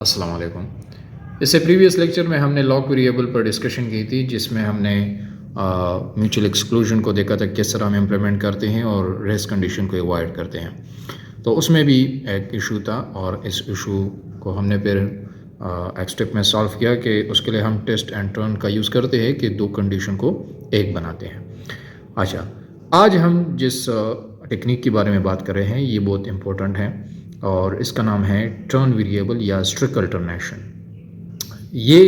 अस्सलाम वालेकुम। इससे प्रीवियस लेक्चर में हमने लॉक वेरिएबल पर डिस्कशन की थी, जिसमें हमने म्यूचुअल एक्सक्लूजन को देखा था किस तरह हम इम्प्लीमेंट करते हैं और रेस्ट कंडीशन को अवॉइड करते हैं। तो उसमें भी एक इशू था और इस इशू को हमने फिर एक स्टेप में सॉल्व किया कि उसके लिए हम टेस्ट एंड टर्न का यूज़ करते हैं कि दो कंडीशन को एक बनाते हैं। अच्छा, आज हम जिस टेक्निक के बारे में बात कर रहे हैं ये बहुत इम्पोर्टेंट है और इसका नाम है टर्न वेरिएबल या स्ट्रिक अल्टरनेशन। ये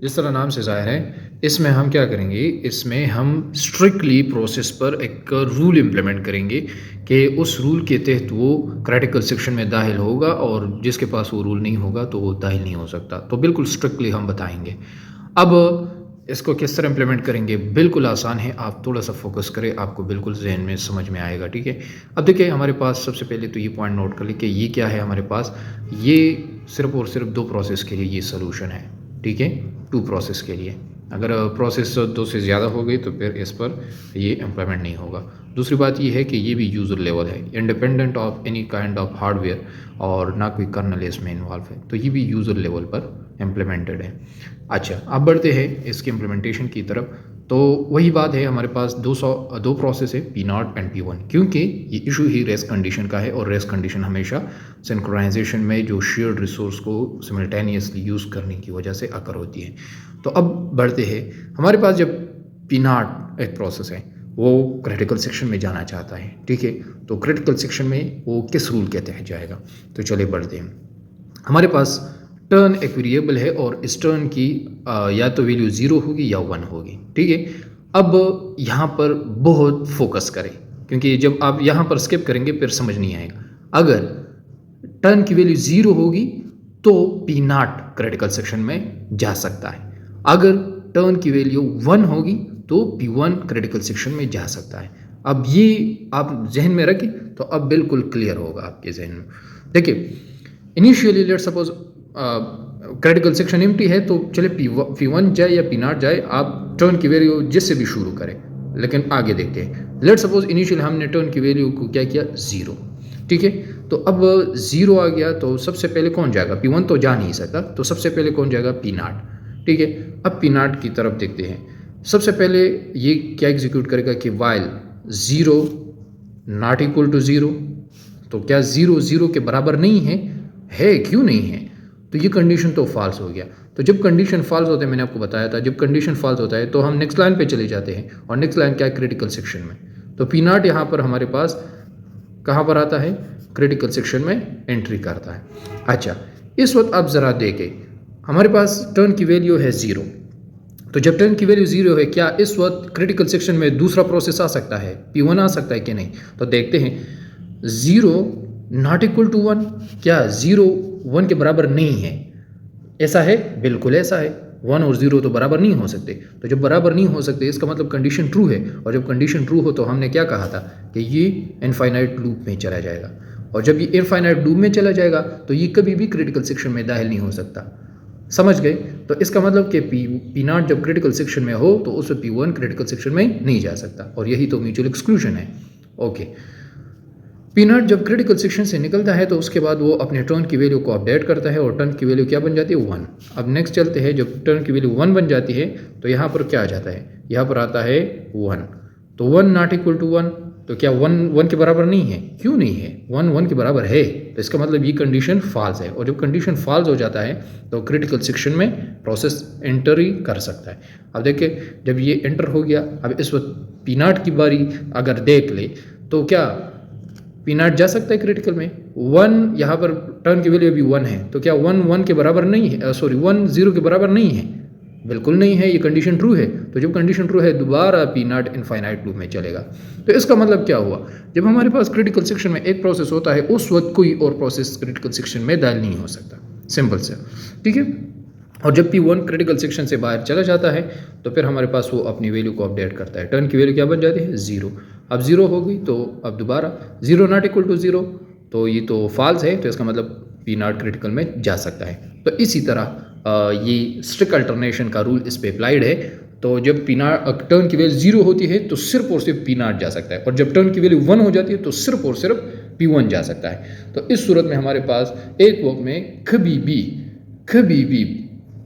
जिस तरह नाम से ज़ाहिर है, इसमें हम क्या करेंगे, इसमें हम स्ट्रिक्टली प्रोसेस पर एक रूल इम्प्लीमेंट करेंगे कि उस रूल के तहत वो क्रिटिकल सेक्शन में दाखिल होगा और जिसके पास वो रूल नहीं होगा तो वो दाखिल नहीं हो सकता। तो बिल्कुल स्ट्रिक्टली हम बताएंगे। अब इसको किस तरह इम्प्लीमेंट करेंगे, बिल्कुल आसान है, आप थोड़ा सा फोकस करें, आपको बिल्कुल जहन में समझ में आएगा। ठीक है, अब देखिए हमारे पास सबसे पहले तो ये पॉइंट नोट कर लें कि ये क्या है हमारे पास, ये सिर्फ और सिर्फ दो प्रोसेस के लिए ये सोल्यूशन है। ठीक है, टू प्रोसेस के लिए। अगर प्रोसेस दो से ज़्यादा हो गई तो फिर इस पर ये इम्प्लीमेंट नहीं होगा। दूसरी बात ये है कि ये भी यूज़र लेवल है, independent of any kind of hardware, और ना कोई कर्नल इसमें इन्वॉल्व है, तो ये भी यूज़र लेवल पर इम्प्लीमेंटेड है। अच्छा, अब बढ़ते हैं इसकी इम्प्लीमेंटेशन की तरफ। तो वही बात है, हमारे पास दो प्रोसेस है, P0 एंड P1, क्योंकि ये इशू ही रेस्ट कंडीशन का है और रेस्ट कंडीशन हमेशा सिंक्रोनाइजेशन में जो शेयर्ड रिसोर्स को सिमल्टेनियसली यूज़ करने की वजह से अकर होती है। तो अब बढ़ते हैं, हमारे पास जब P0 एक प्रोसेस है वो क्रिटिकल सेक्शन में जाना चाहता है। ठीक है, तो क्रिटिकल सेक्शन में वो किस रूल के तहत जाएगा, तो चलिए बढ़ते हैं। हमारे पास टर्न एक वेरिएबल है और इस टर्न की या तो वैल्यू 0 होगी या 1 होगी। ठीक है, अब यहाँ पर बहुत फोकस करें, क्योंकि जब आप यहाँ पर स्किप करेंगे फिर समझ नहीं आएगा। अगर टर्न की वैल्यू 0 होगी तो P0 क्रिटिकल सेक्शन में जा सकता है, अगर टर्न की वैल्यू 1 होगी तो P1 क्रिटिकल सेक्शन में जा सकता है। अब ये आप जहन में रखें तो अब बिल्कुल क्लियर होगा आपके जहन में। देखिए, initially let suppose critical section empty है, तो चले P1 जाए या P0 जाए, आप टर्न की वैल्यू जिससे भी शुरू करें, लेकिन आगे देखते हैं। लेट सपोज इनिशियल हमने टर्न की वैल्यू को क्या किया, 0। ठीक है, तो अब 0 आ गया तो सबसे पहले कौन जाएगा, P1 तो जा नहीं सकता, तो सबसे पहले कौन जाएगा, P0। ठीक है, अब P0 की तरफ देखते हैं। सबसे पहले ये क्या एग्जीक्यूट करेगा कि वाइल 0 नॉट इक्वल टू 0, तो क्या 0 0 के बराबर नहीं है क्यों नहीं है, तो ये कंडीशन तो फॉल्स हो गया। तो जब कंडीशन फॉल्स होता है, मैंने आपको बताया था, जब कंडीशन फॉल्स होता है तो हम नेक्स्ट लाइन पे चले जाते हैं, और नेक्स्ट लाइन क्या है, क्रिटिकल सेक्शन में। तो P0 यहाँ पर हमारे पास कहाँ पर आता है, क्रिटिकल सेक्शन में एंट्री करता है। अच्छा, इस वक्त आप ज़रा देखें, हमारे पास टर्न की वैल्यू है 0, तो जब टर्न की वैल्यू 0 है, क्या इस वक्त क्रिटिकल सेक्शन में दूसरा प्रोसेस आ सकता है, P1 आ सकता है कि नहीं, तो देखते हैं। 0 नॉट इक्वल टू 1, क्या 0 1 के बराबर नहीं है, ऐसा है, बिल्कुल ऐसा है। 1 और 0 तो बराबर नहीं हो सकते, तो जब बराबर नहीं हो सकते इसका मतलब कंडीशन ट्रू है, और जब कंडीशन ट्रू हो तो हमने क्या कहा था कि ये इनफाइनाइट लूप में चला जाएगा, और जब ये इनफाइनाइट लूप में चला जाएगा तो ये कभी भी क्रिटिकल सेक्शन में दाखिल नहीं हो सकता। समझ गए, तो इसका मतलब कि P0 जब क्रिटिकल सेक्शन में हो तो उस P1 क्रिटिकल सेक्शन में नहीं जा सकता, और यही तो म्यूचुअल एक्सक्लूजन है। ओके, P0 जब क्रिटिकल सेक्शन से निकलता है तो उसके बाद वो अपने टर्न की वैल्यू को अपडेट करता है, और टर्न की वैल्यू क्या बन जाती है, 1। अब नेक्स्ट चलते हैं, जब टर्न की वैल्यू 1 बन जाती है तो यहाँ पर क्या आ जाता है, यहाँ पर आता है 1। तो 1 नॉट इक्वल टू 1, तो क्या 1 1 के बराबर नहीं है, क्यों नहीं है, 1 1 के बराबर है, तो इसका मतलब ये कंडीशन फॉल्स है, और जब कंडीशन फॉल्स हो जाता है तो क्रिटिकल सेक्शन में प्रोसेस एंटर ही कर सकता है। अब देखिए, जब ये एंटर हो गया, अब इस वक्त P0 की बारी अगर देख ले तो क्या P0 जा सकता है क्रिटिकल में। 1 यहाँ पर टर्न की वैल्यू अभी 1 है, तो क्या 1 1 के बराबर नहीं है, 1 0 के बराबर नहीं है, बिल्कुल नहीं है, ये कंडीशन ट्रू है। तो जब कंडीशन ट्रू है दोबारा P0 इनफाइनाइट लूप में चलेगा। तो इसका मतलब क्या हुआ, जब हमारे पास क्रिटिकल सेक्शन में एक प्रोसेस होता है उस वक्त कोई और प्रोसेस क्रिटिकल सेक्शन में दाखिल नहीं हो सकता, सिंपल से। ठीक है, और जब P1 क्रिटिकल सेक्शन से बाहर चला जाता है तो फिर हमारे पास वो अपनी वैल्यू को अपडेट करता है, टर्न की वैल्यू क्या बन जाती है, 0। अब 0 हो गई तो अब दोबारा 0 नॉट इक्वल टू 0, तो ये तो फॉल्स है, तो इसका मतलब P0 क्रिटिकल में जा सकता है। तो इसी तरह ये स्ट्रिक्ट अल्टरनेशन का रूल इस पे अप्लाइड है। तो जब P0 टर्न की वैल्यू 0 होती है तो सिर्फ और सिर्फ P0 जा सकता है, और जब टर्न की वैल्यू 1 हो जाती है तो सिर्फ और सिर्फ P1 जा सकता है। तो इस सूरत में हमारे पास एक वक्त में कभी भी कभी भी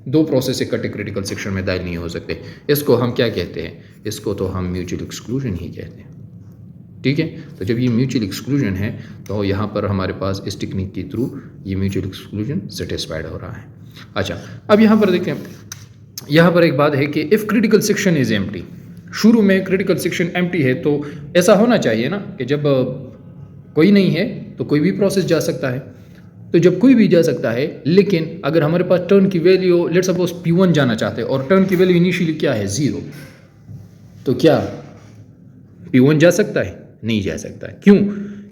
दो प्रोसेस इकट्ठे क्रिटिकल सेक्शन में दाखिल नहीं हो सकते। इसको हम क्या कहते हैं? इसको तो हम म्यूचुअल एक्सक्लूजन ही कहते हैं। ठीक है, तो जब ये म्यूचुअल एक्सक्लूजन है तो यहाँ पर हमारे पास इस टेक्निक के थ्रू ये म्यूचुअल एक्सक्लूजन सेटिस्फाइड हो रहा है। अच्छा, अब यहाँ पर देखें, यहाँ पर एक बात है कि if critical section is empty, शुरू में क्रिटिकल सेक्शन एम्प्टी है तो ऐसा होना चाहिए ना कि जब कोई नहीं है तो कोई भी प्रोसेस जा सकता है। तो जब कोई भी जा सकता है, लेकिन अगर हमारे पास टर्न की वैल्यू लेट्स सपोज P1 जाना चाहते हैं और टर्न की वैल्यू इनिशियली क्या है? 0, तो क्या P1 जा सकता है? नहीं जा सकता है। क्यों?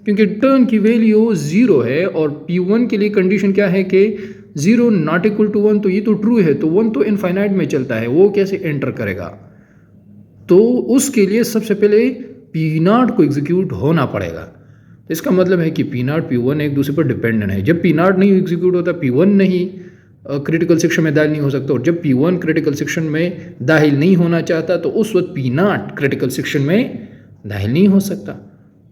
क्योंकि टर्न की वैल्यू 0 है और P1 के लिए कंडीशन क्या है कि 0 नॉट इक्वल टू 1, तो ये तो ट्रू है, तो 1 तो इनफाइनाइट में चलता है, वो कैसे एंटर करेगा? तो उसके लिए सबसे पहले P0 को एग्जीक्यूट होना पड़ेगा। तो इसका मतलब है कि P0 P1 एक दूसरे पर डिपेंडेंट है। जब P0 नहीं एग्जीक्यूट होता, P1 नहीं क्रिटिकल सेक्शन में दाखिल नहीं हो सकता, और जब P1 क्रिटिकल सेक्शन में दाखिल नहीं होना चाहता तो उस वक्त P0 क्रिटिकल सेक्शन में दाखिल नहीं हो सकता,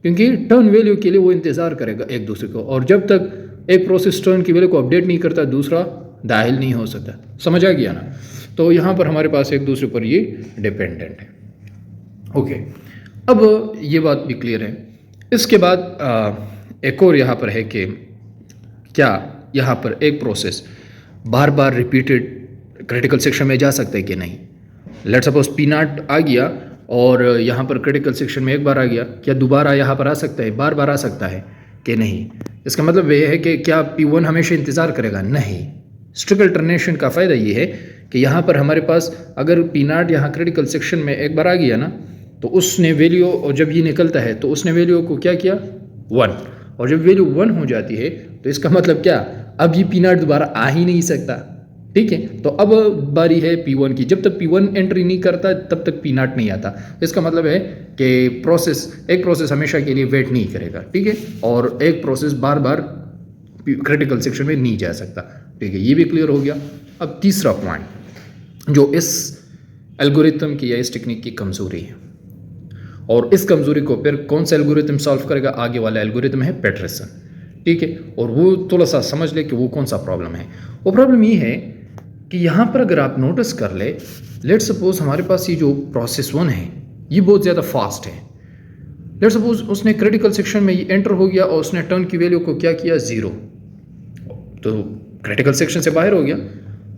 क्योंकि टर्न वैल्यू के लिए वो इंतज़ार करेगा एक दूसरे को, और जब तक एक प्रोसेस टर्न की वैल्यू को अपडेट नहीं करता दूसरा दाखिल नहीं हो सकता। समझ आ गया ना? तो यहाँ पर हमारे पास एक दूसरे पर ये डिपेंडेंट है। ओके, अब ये बात भी क्लियर है। इसके बाद एक और यहाँ पर है कि क्या यहाँ पर एक प्रोसेस बार बार रिपीटेड क्रिटिकल सेक्शन में जा सकता है कि नहीं? लेट्स सपोज P0 आ गया और यहाँ पर क्रिटिकल सेक्शन में एक बार आ गया, क्या दोबारा यहाँ पर आ सकता है? बार बार आ सकता है कि नहीं? इसका मतलब ये है कि क्या P1 हमेशा इंतज़ार करेगा? नहीं। स्ट्रिक्ट अल्टरनेशन का फ़ायदा ये है कि यहाँ पर हमारे पास अगर P0 यहाँ क्रिटिकल सेक्शन में एक बार आ गया ना, तो उसने वैल्यू, और जब ये निकलता है तो उसने वैल्यू को क्या किया? 1, और जब वैल्यू 1 हो जाती है तो इसका मतलब क्या? अब ये P0 दोबारा आ ही नहीं सकता। ठीक है, तो अब बारी है P1 की। जब तक P1 एंट्री नहीं करता तब तक P0 नहीं आता। इसका मतलब है कि एक प्रोसेस हमेशा के लिए वेट नहीं करेगा। ठीक है, और एक प्रोसेस बार बार क्रिटिकल सेक्शन में नहीं जा सकता। ठीक है, ये भी क्लियर हो गया। अब तीसरा पॉइंट जो इस एल्गोरिथम की या इस टेक्निक की कमज़ोरी है, और इस कमज़ोरी को फिर कौन सा एल्गोरिथम सॉल्व करेगा? आगे वाला एल्गोरिथम है पैटरसन। ठीक है, और वो थोड़ा सा समझ ले कि वो कौन सा प्रॉब्लम है। वो प्रॉब्लम ये है कि यहाँ पर अगर आप नोटिस कर ले, लेट्स सपोज हमारे पास ये जो प्रोसेस 1 है ये बहुत ज़्यादा फास्ट है। लेट्स सपोज उसने क्रिटिकल सेक्शन में ये एंटर हो गया और उसने टर्न की वैल्यू को क्या किया? 0, तो क्रिटिकल सेक्शन से बाहर हो गया।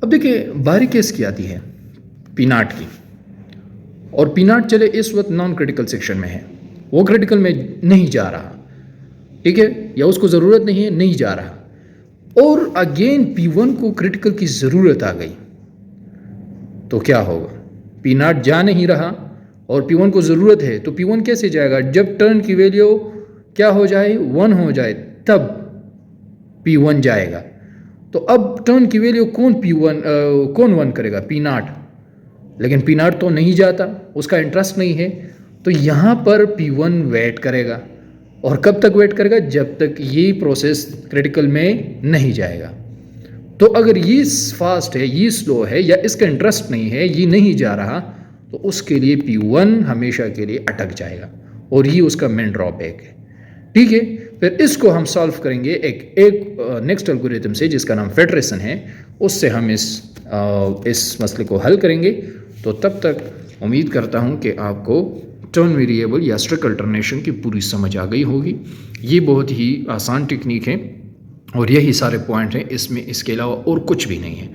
अब देखिए बारी केस की आती है P0 की, और P0 चले इस वक्त नॉन क्रिटिकल सेक्शन में है, वो क्रिटिकल में नहीं जा रहा। ठीक है, या उसको ज़रूरत नहीं है, नहीं जा रहा, और अगेन P1 को क्रिटिकल की ज़रूरत आ गई, तो क्या होगा? P0 जा नहीं रहा और P1 को ज़रूरत है, तो P1 कैसे जाएगा? जब टर्न की वैल्यू क्या हो जाए? 1 हो जाए, तब P1 जाएगा। तो अब टर्न की वैल्यू कौन 1 करेगा? P0, लेकिन P0 तो नहीं जाता, उसका इंटरेस्ट नहीं है, तो यहाँ पर P1 वेट करेगा, और कब तक वेट करेगा? जब तक ये प्रोसेस क्रिटिकल में नहीं जाएगा। तो अगर ये फास्ट है, ये स्लो है, या इसका इंटरेस्ट नहीं है, ये नहीं जा रहा, तो उसके लिए P1 हमेशा के लिए अटक जाएगा, और ये उसका मेन ड्रॉबैक है। ठीक है, फिर इसको हम सॉल्व करेंगे एक नेक्स्ट एल्गोरिथम से जिसका नाम फेडरेशन है, उससे हम इस मसले को हल करेंगे। तो तब तक उम्मीद करता हूँ कि आपको टर्न वेरिएबल या स्ट्रिक्ट अल्टरनेशन की पूरी समझ आ गई होगी। ये बहुत ही आसान टेक्निक है और यही सारे पॉइंट हैं इसमें, इसके अलावा और कुछ भी नहीं है।